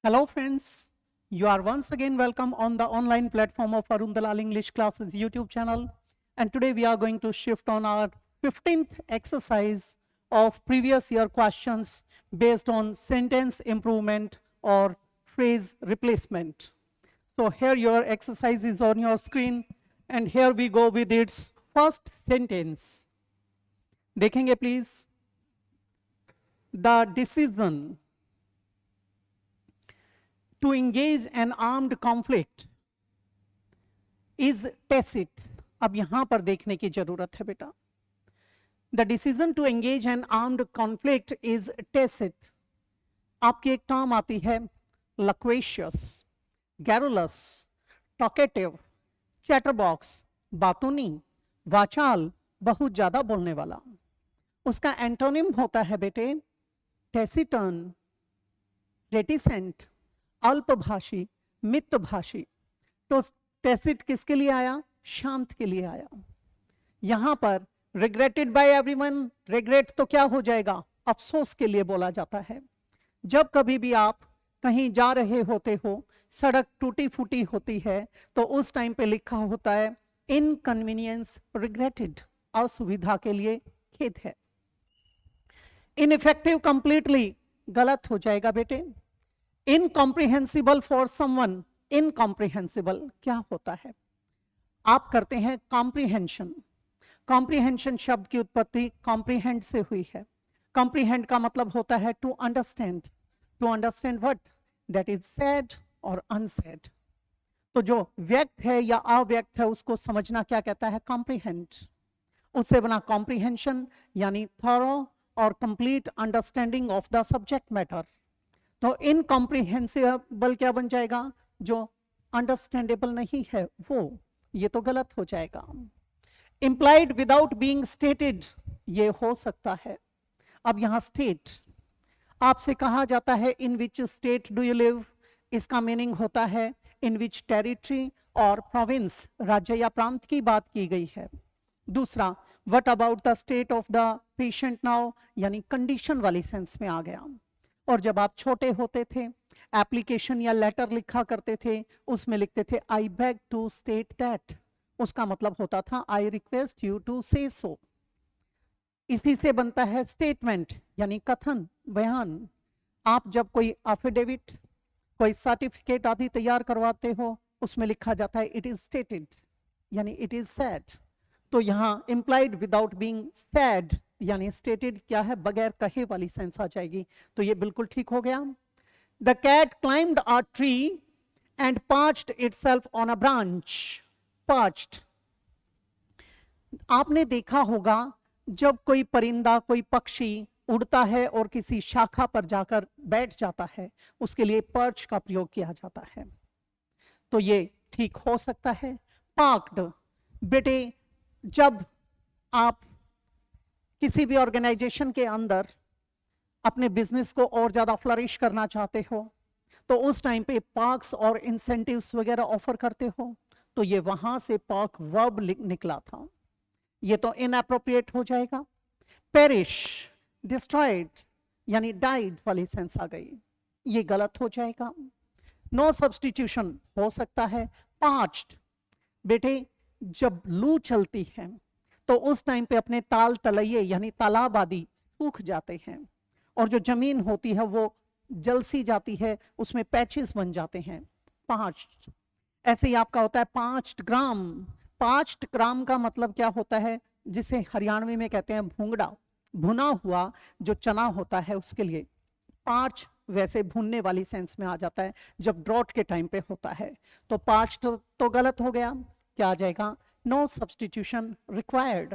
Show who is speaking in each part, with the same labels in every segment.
Speaker 1: Hello friends, you are once again welcome on the online platform of Arun Dalal English Classes YouTube channel, and today we are going to shift on our 15th exercise of previous year questions based on sentence improvement or phrase replacement. So here your exercise is on your screen and here we go with its first sentence. देखेंगे please. The decision to engage an armed conflict is tacit. अब यहां पर देखने की जरूरत है बेटा. The decision to engage an armed conflict is tacit. आपकी एक टर्म आती है loquacious, garrulous, talkative, chatterbox, बातूनी, वाचाल, बहुत ज्यादा बोलने वाला. उसका एंटोनिम होता है बेटे taciturn, reticent, अल्पभाषी, मितभाषी. तो टेसिट किसके लिए आया? शांत के लिए आया. यहां पर रिग्रेटेड बाय एवरीवन, रिग्रेट तो क्या हो जाएगा? अफसोस के लिए बोला जाता है. जब कभी भी आप कहीं जा रहे होते हो, सड़क टूटी फूटी होती है, तो उस टाइम पे लिखा होता है इनकन्वीनियंस रिग्रेटेड, असुविधा के लिए खेद है. इनइफेक्टिव कंप्लीटली गलत हो जाएगा बेटे. इनकॉम्प्रिहेंसिबल फॉर समवन, इनकॉम्प्रिहेंसिबल क्या होता है? आप करते हैं कॉम्प्रिहेंशन. कॉम्प्रिहेंशन शब्द की उत्पत्ति कॉम्प्रिहेंड से हुई है. कॉम्प्रिहेंड का मतलब होता है to understand. To understand what? That is said और अनसैड. तो जो व्यक्त है या अव्यक्त है उसको समझना क्या कहता है? कॉम्प्रिहेंड. उससे बना कॉम्प्रिहेंशन यानी थॉरो और complete understanding of the subject matter. तो इनकॉम्प्रिहेंसिबल क्या बन जाएगा? जो अंडरस्टैंडेबल नहीं है वो. ये तो गलत हो जाएगा. इंप्लाइड विदाउट बीइंग स्टेटेड, ये हो सकता है. अब यहां स्टेट आपसे कहा जाता है in which state do you live. इसका मीनिंग होता है इन विच टेरिटरी और प्रोविंस, राज्य या प्रांत की बात की गई है. दूसरा, what about the state of the patient now, यानी कंडीशन वाली सेंस में आ गया. और जब आप छोटे होते थे, एप्लीकेशन या लेटर लिखा करते थे, उसमें लिखते थे I beg to state that. उसका मतलब होता था आई रिक्वेस्ट यू टू से सो. इसी से बनता है स्टेटमेंट यानी कथन, बयान. आप जब कोई एफिडेविट, कोई सर्टिफिकेट आदि तैयार करवाते हो, उसमें लिखा जाता है इट इज स्टेटेड यानी इट इज सैड. तो यहां इंप्लाइड विदाउट बीइंग सैड यानी स्टेटेड क्या है? बगैर कहे वाली सेंस आ जाएगी. तो ये बिल्कुल ठीक हो गया. The cat climbed a tree and perched itself on a branch. Perched, आपने देखा होगा जब कोई परिंदा, कोई पक्षी उड़ता है और किसी शाखा पर जाकर बैठ जाता है, उसके लिए पर्च का प्रयोग किया जाता है. तो ये ठीक हो सकता है. पार्क्ड, बेटे जब आप किसी भी ऑर्गेनाइजेशन के अंदर अपने बिजनेस को और ज्यादा फ्लरिश करना चाहते हो, तो उस टाइम पे पार्क्स और इंसेंटिव्स वगैरह ऑफर करते हो. तो ये वहां से पार्क वर्ब निकला था. ये तो इनएप्रोप्रिएट हो जाएगा. पेरिश, डिस्ट्रॉयड यानी डाइड वाली सेंस आ गई. ये गलत हो जाएगा. नो सब्स्टिट्यूशन हो सकता है. पार्च्ड, बेटे जब लू चलती है तो उस टाइम पे अपने ताल तलैये यानी तालाब आदि सूख जाते हैं और जो जमीन होती है वो जलसी जाती है, उसमें पैचेस बन जाते हैं. पांच्ड, ऐसे ही आपका होता है 5 ग्राम. 5 ग्राम का मतलब क्या होता है? जिसे हरियाणवी में कहते हैं भूंगड़ा, भुना हुआ जो चना होता है उसके लिए. 5 वैसे भूनने वाली सेंस में आ जाता है जब ड्रॉट के टाइम पे होता है. तो 5 तो गलत हो गया. क्या आ जाएगा? No substitution required.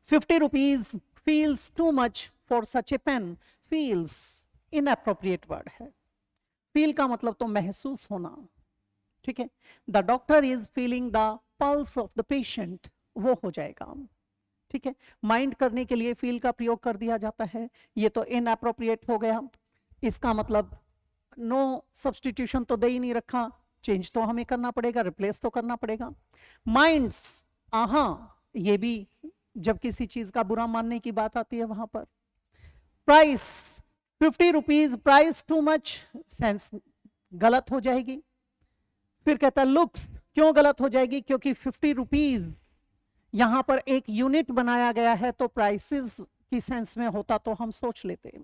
Speaker 1: 50 rupees feels too much for such a pen. feels inappropriate word है. feel का मतलब तो महसूस होना. ठीक है. The doctor is feeling the pulse of the patient, वो हो जाएगा. ठीक है. माइंड करने के लिए फील का प्रयोग कर दिया जाता है. ये तो इनएप्रोप्रिएट हो गया. इसका मतलब नो सब्स्टिट्यूशन तो दे ही नहीं रखा, चेंज तो हमें करना पड़ेगा, रिप्लेस तो करना पड़ेगा. माइंड्स, आहा, ये भी जब किसी चीज का बुरा मानने की बात आती है वहां पर. Price, 50 rupees price too much, sense गलत हो जाएगी। फिर कहता है लुक्स, क्यों गलत हो जाएगी? क्योंकि 50 रुपीज यहां पर एक यूनिट बनाया गया है, तो प्राइसेस की सेंस में होता तो हम सोच लेते।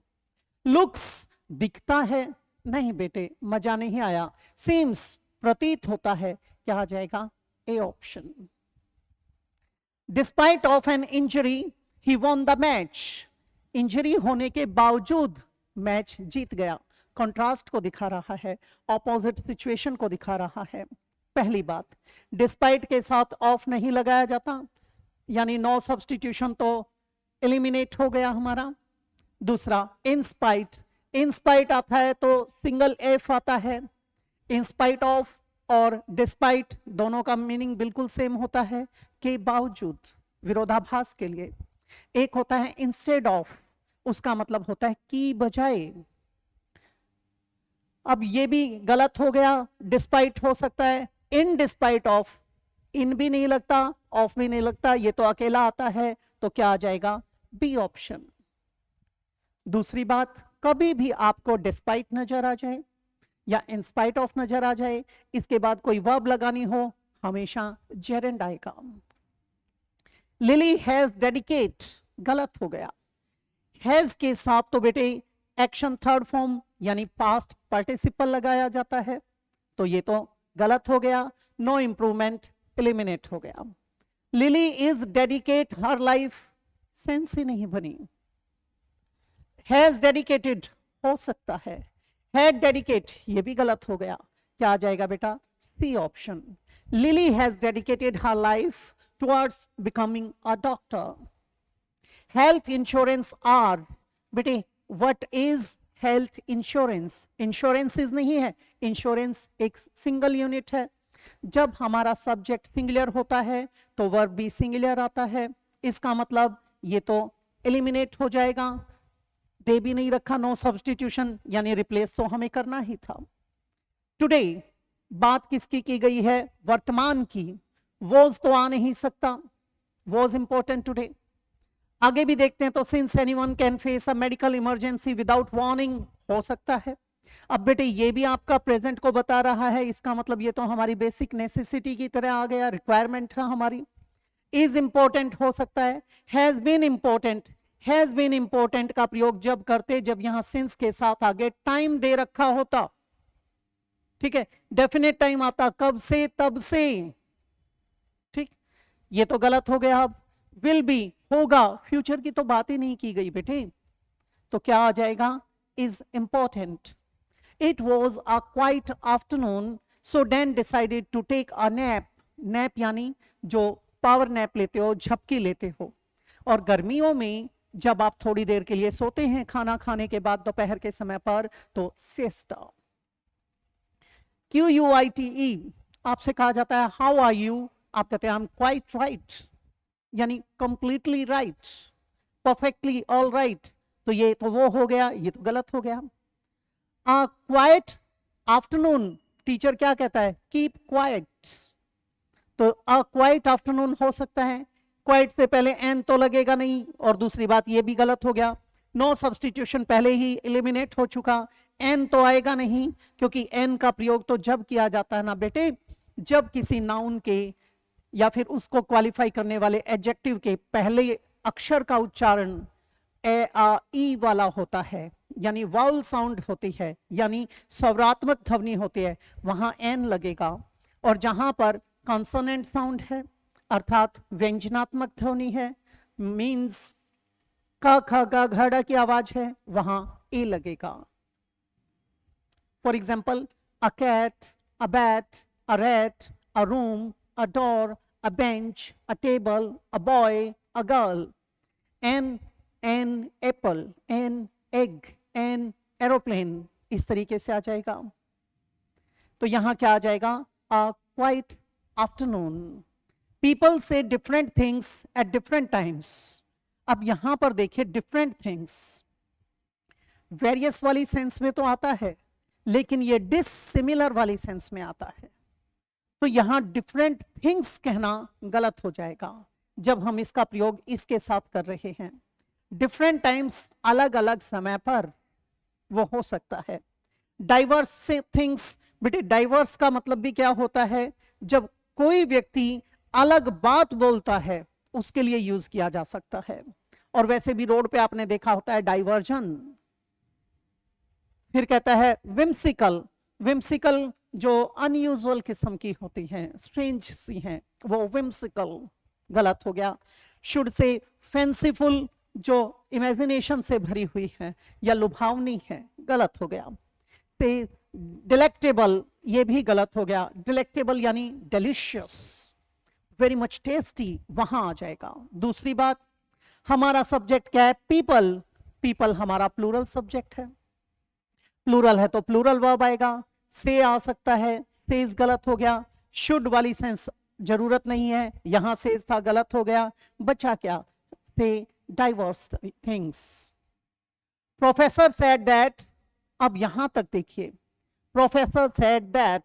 Speaker 1: लुक्स दिखता है, नहीं बेटे मजा नहीं आया। सीम्स प्रतीत होता है, क्या आ जाएगा? A option. Despite of an injury he won the match, injury होने के बावजूद मैच जीत गया। कंट्रास्ट को दिखा रहा है, ऑपोजिट सिचुएशन को दिखा रहा है। पहली बात, डिस्पाइट के साथ ऑफ नहीं लगाया जाता, यानी नो सब्स्टिट्यूशन तो एलिमिनेट हो गया हमारा। दूसरा, इंस्पाइट, इंस्पाइट आता है तो सिंगल एफ आता है। इंस्पाइट ऑफ और डिस्पाइट दोनों का मीनिंग बिल्कुल सेम होता है, के बावजूद, विरोधाभास के लिए। एक होता है इंस्टेड ऑफ, उसका मतलब होता है की बजाय। अब ये भी गलत हो गया, डिस्पाइट हो सकता है, इन डिस्पाइट ऑफ, इन भी नहीं लगता, ऑफ भी नहीं लगता, ये तो अकेला आता है, तो क्या आ जाएगा? B option. दूसरी बात, कभी भी आपको डिस्पाइट नजर आ जाए या इंस्पाइट ऑफ नजर आ जाए, इसके बाद कोई वर्ब लगानी हो, हमेशा जेरेंड आएगा। लिली हैज डेडिकेट, गलत हो गया। हैज के साथ तो बेटे एक्शन थर्ड फॉर्म यानी पास्ट पार्टिसिपल लगाया जाता है, तो ये तो गलत हो गया। नो इंप्रूवमेंट एलिमिनेट हो गया। Lily is dedicate her life, sense ही नहीं बनी। हैज डेडिकेटेड हो सकता है, हैड डेडिकेट ये भी गलत हो गया, क्या आ जाएगा बेटा? C option. Lily has dedicated her life towards becoming a doctor. Health insurance are, बेटे what is health insurance? Insurances नहीं है, इंश्योरेंस एक सिंगल यूनिट है। जब हमारा सब्जेक्ट सिंगुलर होता है तो वर्ब भी सिंगुलर आता है, इसका मतलब ये तो एलिमिनेट हो जाएगा। दे भी नहीं रखा, नो सब्स्टिट्यूशन, यानी रिप्लेस तो हमें करना ही था। टुडे बात किसकी की गई है? वर्तमान की। वॉज तो आ नहीं सकता, वॉज इंपॉर्टेंट टुडे। आगे भी देखते हैं, तो since anyone can face a medical emergency without warning, हो सकता है। अब बेटे ये भी आपका प्रेजेंट को बता रहा है, इसका मतलब ये तो हमारी बेसिक नेसेसिटी की तरह आ गया, रिक्वायरमेंट है हमारी। इज इंपॉर्टेंट हो सकता है, has been important. Has been important का प्रयोग जब करते, जब यहां सिंस के साथ आगे टाइम दे रखा होता, ठीक है, डेफिनेट टाइम आता, कब से, तब से, ठीक। ये तो गलत हो गया। अब विल बी, होगा, फ्यूचर की तो बात ही नहीं की गई बेटे, तो क्या आ जाएगा? Is important. It was a quiet afternoon so Dan decided to take a nap. Nap यानी जो पावर नैप लेते हो, झपकी लेते हो। और गर्मियों में जब आप थोड़ी देर के लिए सोते हैं खाना खाने के बाद दोपहर के समय पर, तो सिएस्टा। QUITE, आपसे कहा जाता है हाउ आर यू, आप कहते हैं आई एम क्वाइट राइट, यानी completely right, perfectly all right, तो ये तो वो हो गया, ये तो गलत हो गया। क्वाइट आफ्टरनून, टीचर क्या कहता है? कीप क्वाइट, तो क्वाइट आफ्टरनून हो सकता है। क्वाइट से पहले एन तो लगेगा नहीं, और दूसरी बात ये भी गलत हो गया। नो सब्स्टिट्यूशन पहले ही एलिमिनेट हो चुका, एन तो आएगा नहीं, क्योंकि एन का प्रयोग तो जब किया जाता है ना बेटे, जब किसी नाउन के या फिर उसको क्वालिफाई करने वाले एडजेक्टिव के पहले अक्षर का उच्चारण ए आ ई वाला होता है, यानी वाउल साउंड होती है, यानी स्वरात्मक ध्वनि होती है, वहां एन लगेगा। और जहां पर कॉन्सोनेंट साउंड है, अर्थात व्यंजनात्मक ध्वनि है, मींस क ख ग घ की आवाज है, वहां ए लगेगा। For example, a cat, a bat, a rat, a room, a door, a bench, a table, a boy, a girl. An apple, an egg, an aeroplane, इस तरीके से आ जाएगा। तो यहां क्या आ जाएगा? अ क्वाइट आफ्टरनून। पीपल से different things at different times. अब यहां पर देखिए, डिफरेंट थिंग्स वेरियस वाली सेंस में तो आता है, लेकिन ये डिसिमिलर वाली सेंस में आता है, तो यहां डिफरेंट थिंग्स कहना गलत हो जाएगा जब हम इसका प्रयोग इसके साथ कर रहे हैं। डिफरेंट टाइम्स, अलग अलग समय पर, वो हो सकता है। डाइवर्स थिंग्स, बेटे डाइवर्स का मतलब भी क्या होता है, जब कोई व्यक्ति अलग बात बोलता है उसके लिए यूज किया जा सकता है। और वैसे भी रोड पे आपने देखा होता है डाइवर्जन। फिर कहता है विम्सिकल, विम्सिकल जो अनयूजुअल किस्म की होती हैं, स्ट्रेंज सी हैं, वो विम्सिकल गलत हो गया। शुड से फैंसीफुल, जो इमेजिनेशन से भरी हुई है या लुभावनी है, गलत हो गया। से डिलेक्टेबल, ये भी गलत हो गया। डिलेक्टेबल यानी डिलीशियस, वेरी मच टेस्टी, वहां आ जाएगा। दूसरी बात, हमारा सब्जेक्ट क्या है, पीपल, पीपल हमारा प्लूरल सब्जेक्ट है, प्लूरल है तो प्लूरल वर्ब आएगा। से आ सकता है, सेज गलत हो गया। शुड वाली सेंस जरूरत नहीं है, यहां सेज था, गलत हो गया। बचा क्या, से diverse things. Professor said that, अब यहां तक देखिए, प्रोफेसर सेड दैट,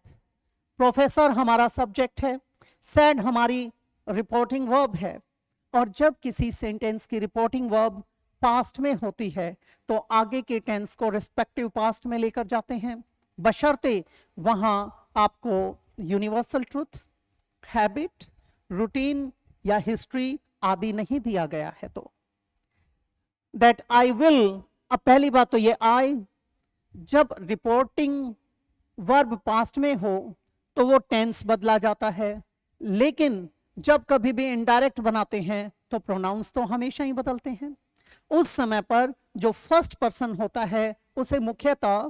Speaker 1: प्रोफेसर हमारा सब्जेक्ट है, सेड हमारी रिपोर्टिंग वर्ब है। और जब किसी सेंटेंस की रिपोर्टिंग वर्ब पास्ट में होती है तो आगे के टेंस को रिस्पेक्टिव पास्ट में लेकर जाते हैं, बशर्ते वहां आपको यूनिवर्सल ट्रूथ, हैबिट, रूटीन या हिस्ट्री आदि नहीं दिया गया है। तो दैट आई विल, अब पहली बात तो ये आई, जब रिपोर्टिंग वर्ब पास्ट में हो तो वो टेंस बदला जाता है, लेकिन जब कभी भी इनडायरेक्ट बनाते हैं तो प्रोनाउंस तो हमेशा ही बदलते हैं। उस समय पर जो फर्स्ट पर्सन होता है उसे मुख्यतः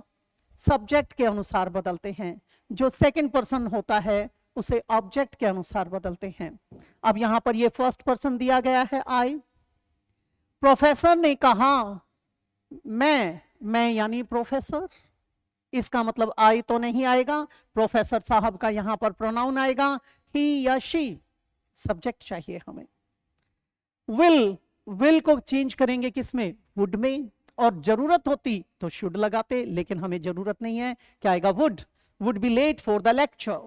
Speaker 1: सब्जेक्ट के अनुसार बदलते हैं, जो सेकंड पर्सन होता है उसे ऑब्जेक्ट के अनुसार बदलते हैं। अब यहां पर ये फर्स्ट पर्सन दिया गया है आई। प्रोफेसर ने कहा मैं यानी प्रोफेसर, इसका मतलब आई तो नहीं आएगा, प्रोफेसर साहब का यहां पर प्रोनाउन आएगा, ही या शी, सब्जेक्ट चाहिए हमें। विल, विल को चेंज करेंगे किसमें, वुड में, और जरूरत होती तो शुड लगाते, लेकिन हमें जरूरत नहीं है, क्या आएगा, would be late for the lecture.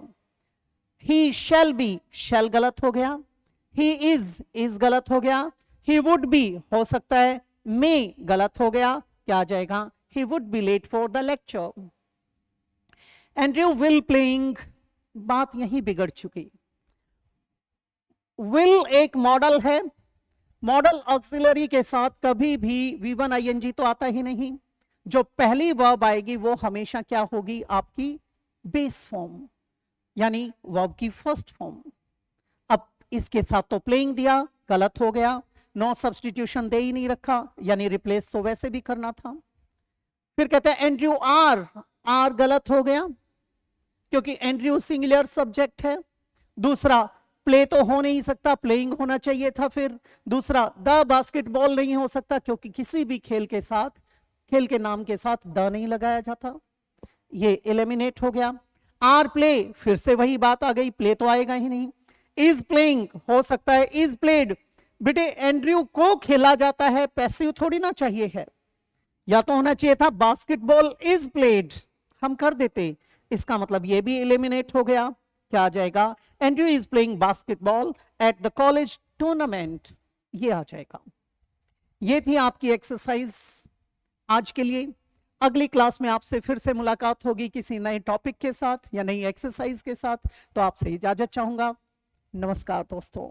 Speaker 1: He shall be, shall गलत हो गया। ही इज गलत हो गया। ही वुड बी हो सकता है, मे गलत हो गया, क्या आ जाएगा, he would be late for the lecture. Andrew will playing, बात यहीं बिगड़ चुकी। will एक मॉडल है, मॉडल ऑक्सिलरी के साथ कभी भी V1 ing तो आता ही नहीं। जो पहली वर्ब आएगी वो हमेशा क्या होगी, आपकी बेस फॉर्म, यानी वर्ब की फर्स्ट फॉर्म। अब इसके साथ तो प्लेइंग दिया, गलत हो गया। नो सब्सटीट्यूशन दे ही नहीं रखा, यानी रिप्लेस तो वैसे भी करना था। फिर कहते हैं एंड्रयू आर, आर गलत हो गया क्योंकि एंड्रयू सिंगुलर सब्जेक्ट है। दूसरा, प्ले तो हो नहीं सकता, प्लेइंग होना चाहिए था। फिर दूसरा, द बास्केटबॉल नहीं हो सकता क्योंकि किसी भी खेल के साथ, खेल के नाम के साथ द नहीं लगाया जाता, ये एलिमिनेट हो गया। आर प्ले, फिर से वही बात आ गई, प्ले तो आएगा ही नहीं। इज प्लेइंग हो सकता है, इज प्लेड, बेटे एंड्रयू को खेला जाता है, पैसिव थोड़ी ना चाहिए है, या तो होना चाहिए था बास्केटबॉल इज प्लेड, हम कर देते, इसका मतलब ये भी एलिमिनेट हो गया। क्या आ जाएगा, Andrew is playing basketball at the college tournament, ये आ जाएगा। ये थी आपकी एक्सरसाइज आज के लिए। अगली क्लास में आपसे फिर से मुलाकात होगी किसी नए टॉपिक के साथ या नई एक्सरसाइज के साथ। तो आपसे इजाजत चाहूंगा। नमस्कार दोस्तों।